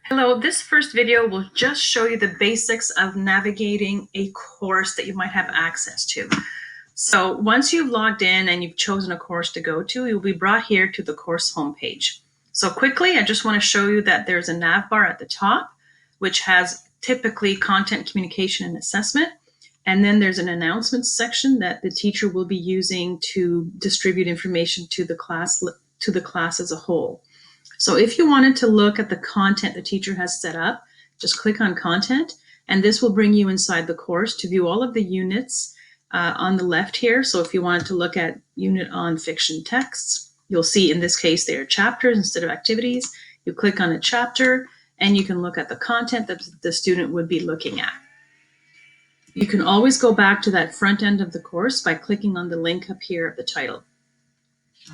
Hello, this first video will just show you the basics of navigating a course that you might have access to. So once you've logged in and you've chosen a course to go to, you'll be brought here to the course homepage. So quickly, I just want to show you that there's a nav bar at the top, which has typically content, communication, and assessment. And then there's an announcements section that the teacher will be using to distribute information to the class as a whole. So if you wanted to look at the content the teacher has set up, just click on content, and this will bring you inside the course to view all of the units on the left here. So if you wanted to look at unit on fiction texts, you'll see in this case they are chapters instead of activities. You click on a chapter and you can look at the content that the student would be looking at. You can always go back to that front end of the course by clicking on the link up here at the title.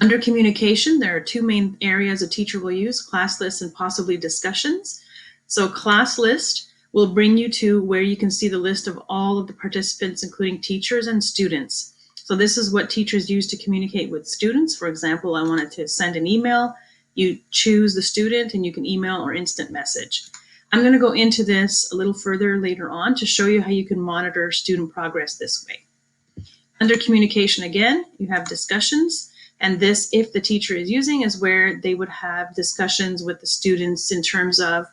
Under communication, there are two main areas a teacher will use: class lists and possibly discussions. So class list will bring you to where you can see the list of all of the participants, including teachers and students. So this is what teachers use to communicate with students. For example, I wanted to send an email. You choose the student and you can email or instant message. I'm going to go into this a little further later on to show you how you can monitor student progress this way. Under communication again, you have discussions. And this, if the teacher is using, is where they would have discussions with the students in terms of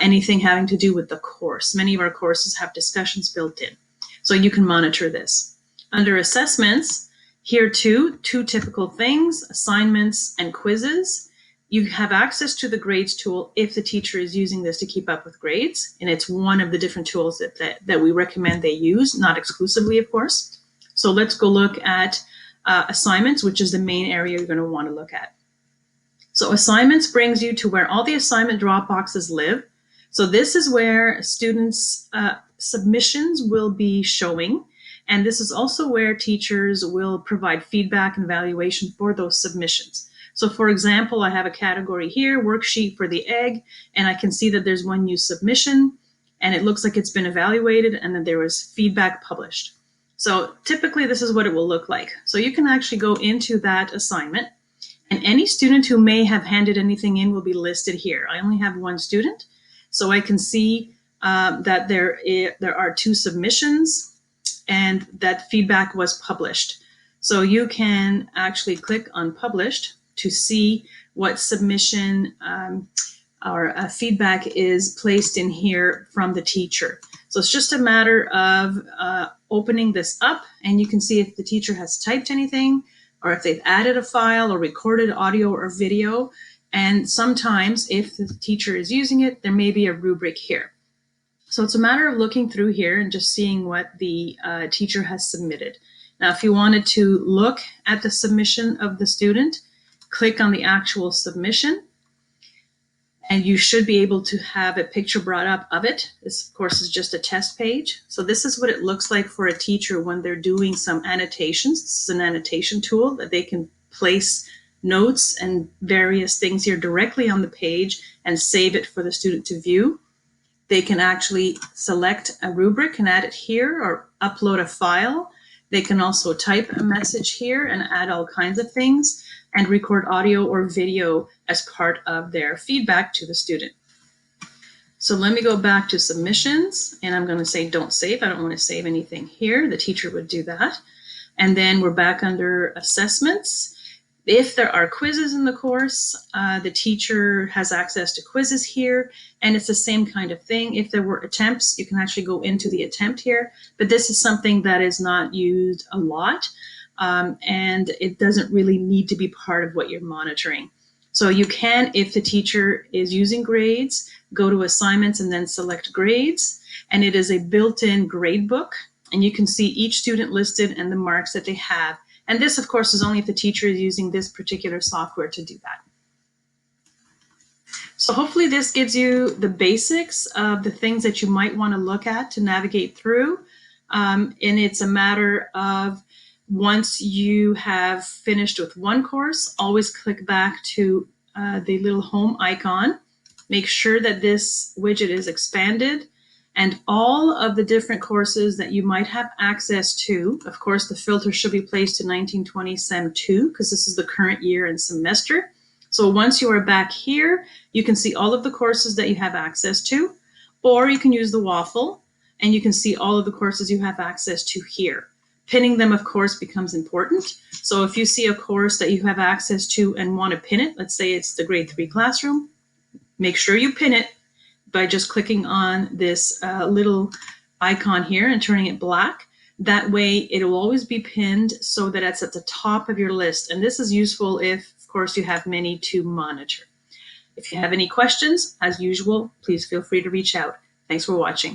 anything having to do with the course. Many of our courses have discussions built in, so you can monitor this. Under assessments, here too, two typical things: assignments and quizzes. You have access to the grades tool if the teacher is using this to keep up with grades, and it's one of the different tools that we recommend they use, not exclusively, of course. So let's go look at assignments, which is the main area you're going to want to look at. So assignments brings you to where all the assignment drop boxes live. So this is where students' submissions will be showing. And this is also where teachers will provide feedback and evaluation for those submissions. So for example, I have a category here, worksheet for the egg, and I can see that there's one new submission and it looks like it's been evaluated and that there was feedback published. So typically this is what it will look like. So you can actually go into that assignment, and any student who may have handed anything in will be listed here. I only have one student, so I can see that there are two submissions and that feedback was published. So you can actually click on published to see what submission or feedback is placed in here from the teacher. So it's just a matter of opening this up, and you can see if the teacher has typed anything or if they've added a file or recorded audio or video. And sometimes if the teacher is using it, there may be a rubric here. So it's a matter of looking through here and just seeing what the teacher has submitted. Now, if you wanted to look at the submission of the student, click on the actual submission, and you should be able to have a picture brought up of it. This, of course, is just a test page. So this is what it looks like for a teacher when they're doing some annotations. This is an annotation tool that they can place notes and various things here directly on the page and save it for the student to view. They can actually select a rubric and add it here, or upload a file. They can also type a message here and add all kinds of things, and record audio or video as part of their feedback to the student. So let me go back to submissions, and I'm going to say don't save. I don't want to save anything here. The teacher would do that. And then we're back under assessments. If there are quizzes in the course, the teacher has access to quizzes here, and it's the same kind of thing. If there were attempts, you can actually go into the attempt here, but this is something that is not used a lot. And it doesn't really need to be part of what you're monitoring. So you can, if the teacher is using grades, go to assignments and then select grades. And it is a built-in grade book. And you can see each student listed and the marks that they have. And this, of course, is only if the teacher is using this particular software to do that. So hopefully this gives you the basics of the things that you might want to look at to navigate through. And it's a matter of, once you have finished with one course, always click back to the little home icon. Make sure that this widget is expanded, and all of the different courses that you might have access to. Of course, the filter should be placed to 1920 Sem 2 because this is the current year and semester. So once you are back here, you can see all of the courses that you have access to, or you can use the waffle and you can see all of the courses you have access to here. Pinning them, of course, becomes important. So if you see a course that you have access to and want to pin it, let's say it's the grade 3 classroom, make sure you pin it by just clicking on this little icon here and turning it black. That way it will always be pinned so that it's at the top of your list. And this is useful if, of course, you have many to monitor. If you have any questions, as usual, please feel free to reach out. Thanks for watching.